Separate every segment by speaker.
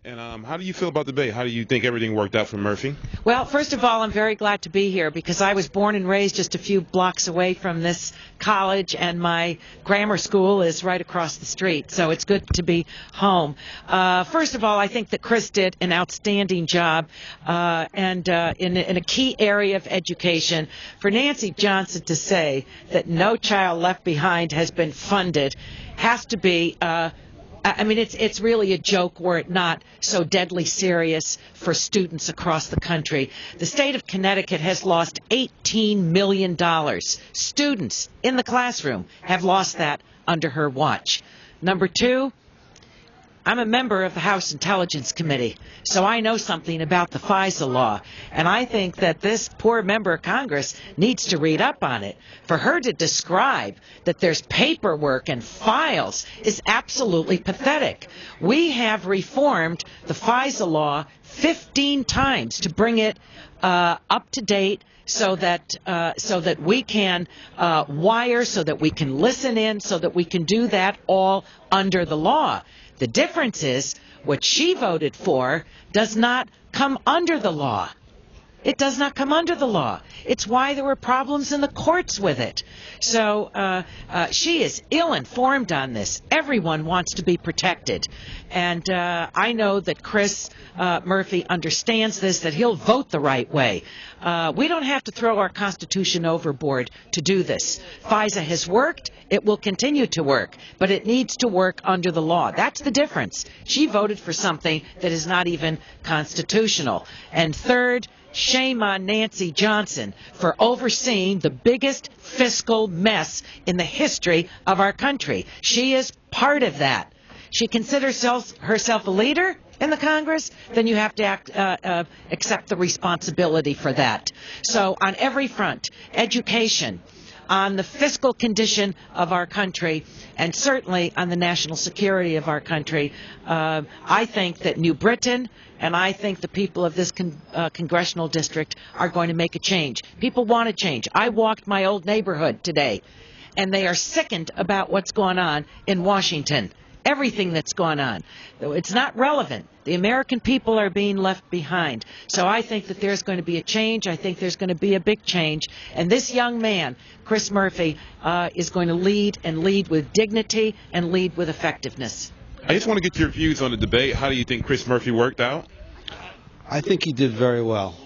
Speaker 1: And how do you feel about the debate? How do you think everything worked out for Murphy?
Speaker 2: Well, first of all, I'm very glad to be here because I was born and raised just a few blocks away from this college, and my grammar school is right across the street, so it's good to be home. First of all, I think that Chris did an outstanding job and in a key area of education. For Nancy Johnson to say that No Child Left Behind has been funded has to be I mean, it's really a joke were it not so deadly serious for students across the country. The state of Connecticut has lost $18 million. Students in the classroom have lost that under her watch. Number two, I'm a member of the House Intelligence Committee, so I know something about the FISA law, and I think that this poor member of Congress needs to read up on it. For her to describe that there's paperwork and files is absolutely pathetic. We have reformed the FISA law 15 times to bring it up to date, so that we can wire, so that we can listen in, so that we can do that all under the law. The difference is what she voted for does not come under the law. It does not come under the law. It's why there were problems in the courts with it. So she is ill-informed on this. Everyone wants to be protected. And I know that Chris Murphy understands this, that he'll vote the right way. We don't have to throw our Constitution overboard to do this. FISA has worked. It will continue to work. But it needs to work under the law. That's the difference. She voted for something that is not even constitutional. And third, shame on Nancy Johnson for overseeing the biggest fiscal mess in the history of our country. She is part of that. She considers herself a leader in the Congress, then you have to accept the responsibility for that. So on every front, education, on the fiscal condition of our country, and certainly on the national security of our country, I think that New Britain and I think the people of this congressional district are going to make a change. People want to change. I walked my old neighborhood today, and they are sickened about what's going on in Washington. Everything that's gone on. It's not relevant. The American people are being left behind. So I think that there's going to be a change. I think there's going to be a big change. And this young man, Chris Murphy, is going to lead, and lead with dignity and lead with effectiveness.
Speaker 1: I just want to get your views on the debate. How do you think Chris Murphy worked out?
Speaker 3: I think he did very well.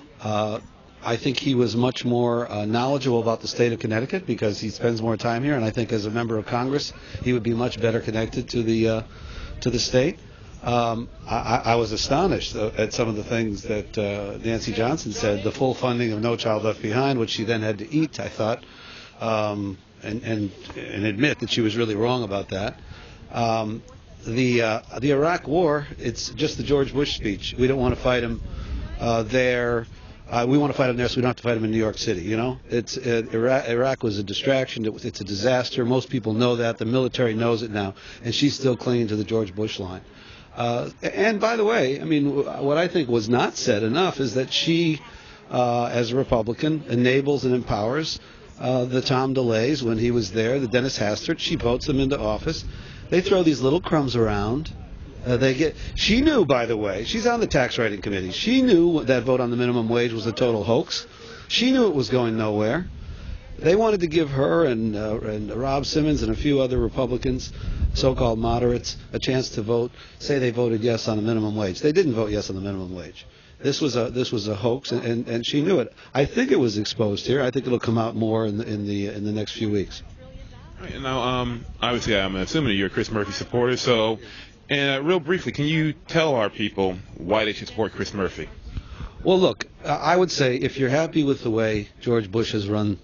Speaker 3: I think he was much more knowledgeable about the state of Connecticut because he spends more time here, and I think as a member of Congress, he would be much better connected to the state. I was astonished at some of the things that Nancy Johnson said. The full funding of No Child Left Behind, which she then had to eat, I thought, and admit that she was really wrong about that. The Iraq War, it's just the George Bush speech. We don't want to fight him there. We want to fight him there, so we don't have to fight him in New York City. You know, Iraq was a distraction. It's a disaster. Most people know that. The military knows it now, and she's still clinging to the George Bush line. And by the way, I mean, what I think was not said enough is that she, as a Republican, enables and empowers the Tom DeLays when he was there, the Dennis Hastert. She votes them into office. They throw these little crumbs around. She knew, by the way, she's on the tax writing committee. She knew that vote on the minimum wage was a total hoax. She knew it was going nowhere. They wanted to give her and Rob Simmons and a few other Republicans, so-called moderates, a chance to vote. Say they voted yes on the minimum wage. They didn't vote yes on the minimum wage. This was a hoax, and she knew it. I think it was exposed here. I think it'll come out more in the next few weeks.
Speaker 1: Now, obviously, I'm assuming that you're a Chris Murphy supporter. So, real briefly, can you tell our people why they should support Chris Murphy?
Speaker 3: Well, look, I would say if you're happy with the way George Bush has run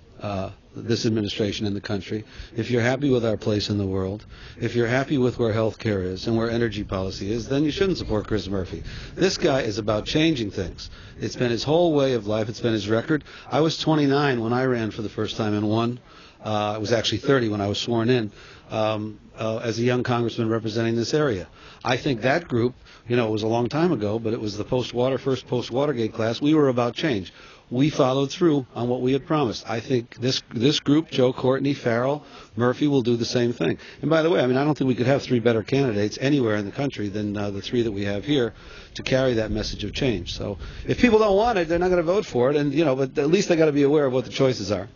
Speaker 3: this administration in the country, if you're happy with our place in the world, if you're happy with where health care is and where energy policy is, then you shouldn't support Chris Murphy. This guy is about changing things. It's been his whole way of life. It's been his record. I was 29 when I ran for the first time and won. I was actually 30 when I was sworn in as a young congressman representing this area. I think that group, it was a long time ago, but it was the first post-Watergate class. We were about change. We followed through on what we had promised. I think this group, Joe Courtney, Farrell, Murphy, will do the same thing. And by the way, I don't think we could have 3 better candidates anywhere in the country than the 3 that we have here to carry that message of change. So if people don't want it, they're not going to vote for it. And but at least they got to be aware of what the choices are.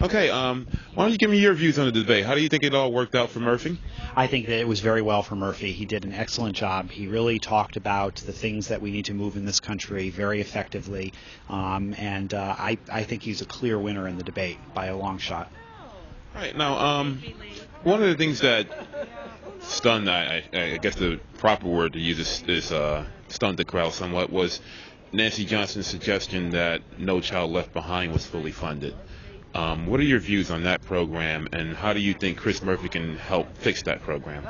Speaker 1: Okay, why don't you give me your views on the debate? How do you think it all worked out for Murphy?
Speaker 4: I think that it was very well for Murphy. He did an excellent job. He really talked about the things that we need to move in this country very effectively, and I think he's a clear winner in the debate by a long shot.
Speaker 1: All right, now, one of the things that stunned, I guess the proper word to use is stunned the crowd somewhat, was Nancy Johnson's suggestion that No Child Left Behind was fully funded. What are your views on that program, and how do you think Chris Murphy can help fix that program?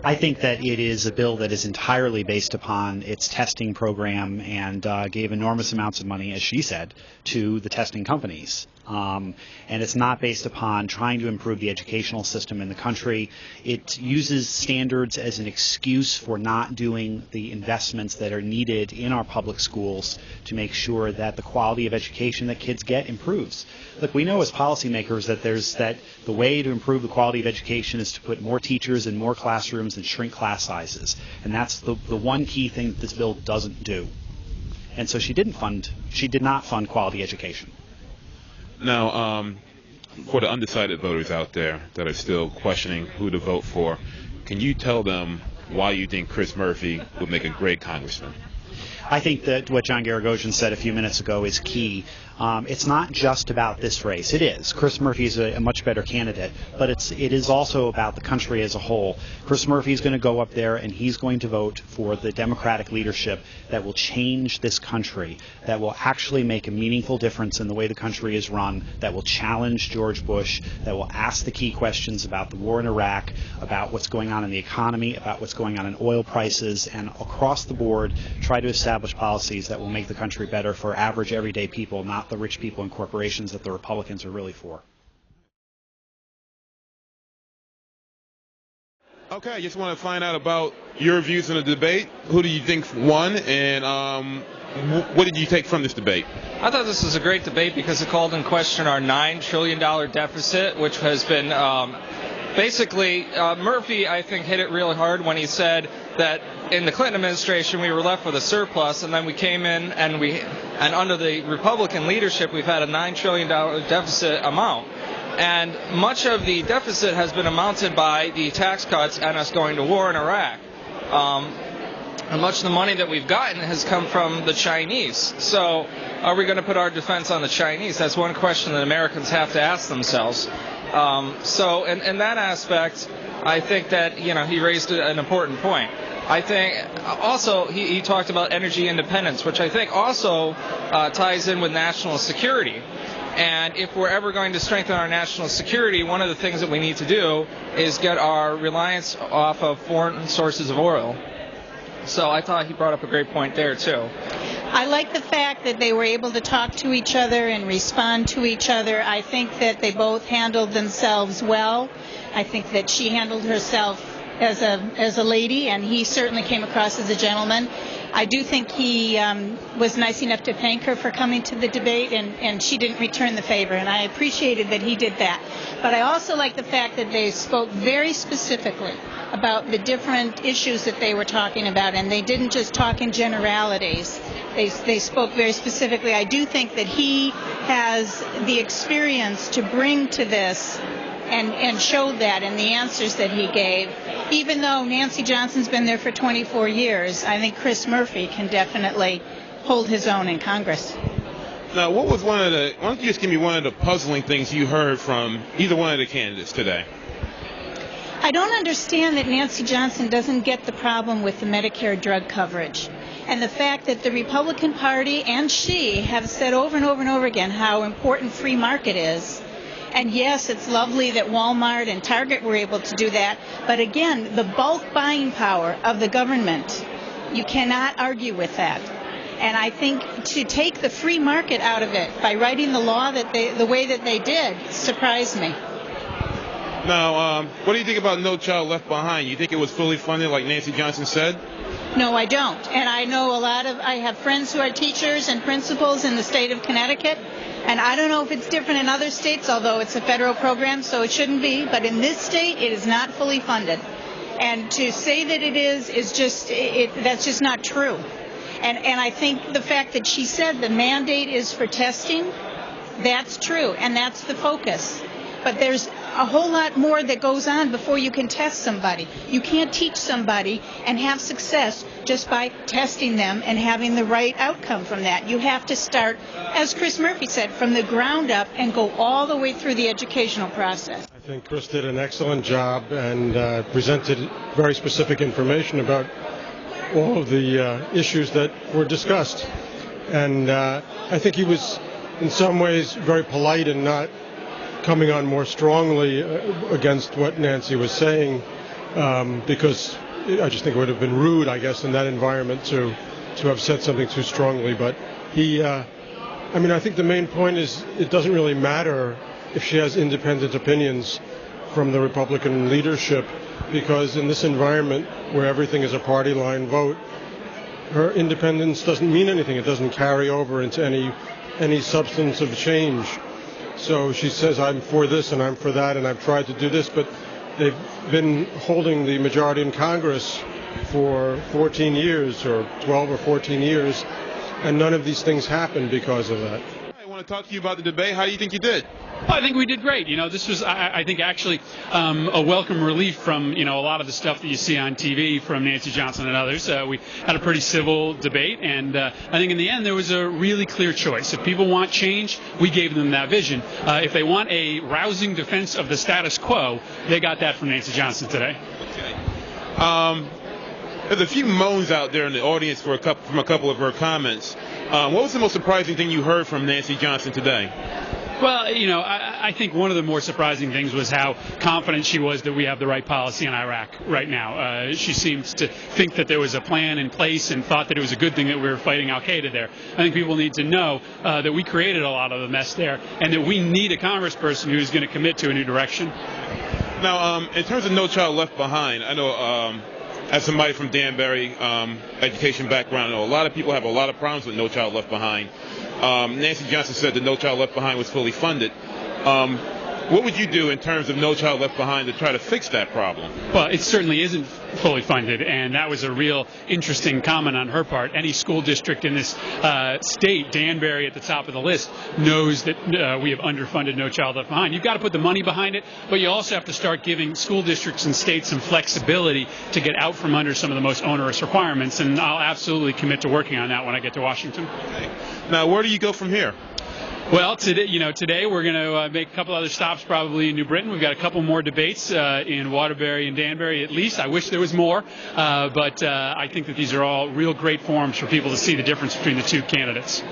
Speaker 4: I think that it is a bill that is entirely based upon its testing program and gave enormous amounts of money, as she said, to the testing companies. And it's not based upon trying to improve the educational system in the country. It uses standards as an excuse for not doing the investments that are needed in our public schools to make sure that the quality of education that kids get improves. Look, we know as policymakers that the way to improve the quality of education is to put more teachers in more classrooms and shrink class sizes. And that's the one key thing that this bill doesn't do. And so she did not fund quality education.
Speaker 1: Now, for the undecided voters out there that are still questioning who to vote for, can you tell them why you think Chris Murphy would make a great congressman?
Speaker 4: I think that what John Garagosian said a few minutes ago is key. It's not just about this race. It is. Chris Murphy is a much better candidate, but it is also about the country as a whole. Chris Murphy is going to go up there and he's going to vote for the Democratic leadership that will change this country, that will actually make a meaningful difference in the way the country is run, that will challenge George Bush, that will ask the key questions about the war in Iraq, about what's going on in the economy, about what's going on in oil prices, and across the board try to establish policies that will make the country better for average everyday people, not the rich people and corporations that the Republicans are really for.
Speaker 1: Okay, I just want to find out about your views on the debate. Who do you think won, and what did you take from this debate?
Speaker 5: I thought this was a great debate because it called in question our $9 trillion deficit, which has been basically, Murphy, I think, hit it really hard when he said that in the Clinton administration we were left with a surplus, and then we came in and under the Republican leadership we've had a $9 trillion deficit amount. And much of the deficit has been amounted by the tax cuts and us going to war in Iraq. And much of the money that we've gotten has come from the Chinese. So are we going to put our defense on the Chinese? That's one question that Americans have to ask themselves. So in that aspect, I think that he raised an important point. I think also he talked about energy independence, which I think also ties in with national security. And if we're ever going to strengthen our national security, one of the things that we need to do is get our reliance off of foreign sources of oil. So I thought he brought up a great point there, too.
Speaker 6: I like the fact that they were able to talk to each other and respond to each other. I think that they both handled themselves well. I think that she handled herself as a lady, and he certainly came across as a gentleman. I do think he was nice enough to thank her for coming to the debate, and she didn't return the favor, and I appreciated that he did that. But I also like the fact that they spoke very specifically about the different issues that they were talking about, and they didn't just talk in generalities. They spoke very specifically. I do think that he has the experience to bring to this and showed that in the answers that he gave. Even though Nancy Johnson's been there for 24 years, I think Chris Murphy can definitely hold his own in Congress.
Speaker 1: Now, what was why don't you just give me one of the puzzling things you heard from either one of the candidates today?
Speaker 6: I don't understand that Nancy Johnson doesn't get the problem with the Medicare drug coverage. And the fact that the Republican Party and she have said over and over and over again how important free market is. And yes, it's lovely that Walmart and Target were able to do that. But again, the bulk buying power of the government, you cannot argue with that. And I think to take the free market out of it by writing the law the way that they did surprised me.
Speaker 1: Now, what do you think about No Child Left Behind? You think it was fully funded like Nancy Johnson said?
Speaker 6: No, I don't. And I know I have friends who are teachers and principals in the state of Connecticut, and I don't know if it's different in other states, although it's a federal program, so it shouldn't be. But in this state, it is not fully funded. And to say that it is just, that's just not true. And I think the fact that she said the mandate is for testing, that's true, and that's the focus. But there's a whole lot more that goes on before you can test somebody. You can't teach somebody and have success just by testing them and having the right outcome from that. You have to start, as Chris Murphy said, from the ground up and go all the way through the educational process.
Speaker 7: I think Chris did an excellent job and presented very specific information about all of the issues that were discussed. And I think he was, in some ways, very polite and not coming on more strongly against what Nancy was saying, because I just think it would have been rude, I guess, in that environment to have said something too strongly. But I think the main point is it doesn't really matter if she has independent opinions from the Republican leadership, because in this environment where everything is a party line vote, her independence doesn't mean anything. It doesn't carry over into any substantive change. So she says, I'm for this and I'm for that and I've tried to do this, but they've been holding the majority in Congress for 14 years or 12 or 14 years, and none of these things happened because of that.
Speaker 1: I want to talk to you about the debate. How do you think you did?
Speaker 8: I think we did great. This was, I think, actually a welcome relief from, a lot of the stuff that you see on TV from Nancy Johnson and others. We had a pretty civil debate, and I think in the end there was a really clear choice. If people want change, we gave them that vision. If they want a rousing defense of the status quo, they got that from Nancy Johnson today.
Speaker 1: Okay. There's a few moans out there in the audience from a couple of her comments. What was the most surprising thing you heard from Nancy Johnson today?
Speaker 8: Well, I think one of the more surprising things was how confident she was that we have the right policy in Iraq right now. She seems to think that there was a plan in place and thought that it was a good thing that we were fighting al-Qaeda there. I think people need to know that we created a lot of the mess there and that we need a congressperson who's going to commit to a new direction.
Speaker 1: Now, in terms of No Child Left Behind, I know as somebody from Danbury, education background, I know a lot of people have a lot of problems with No Child Left Behind. Nancy Johnson said that No Child Left Behind was fully funded. What would you do in terms of No Child Left Behind to try to fix that problem?
Speaker 8: Well, it certainly isn't fully funded, and that was a real interesting comment on her part. Any school district in this state, Danbury at the top of the list, knows that we have underfunded No Child Left Behind. You've got to put the money behind it, but you also have to start giving school districts and states some flexibility to get out from under some of the most onerous requirements, and I'll absolutely commit to working on that when I get to Washington.
Speaker 1: Okay. Now, where do you go from here?
Speaker 8: Well, today we're going to make a couple other stops probably in New Britain. We've got a couple more debates in Waterbury and Danbury at least. I wish there was more, but I think that these are all real great forums for people to see the difference between the two candidates.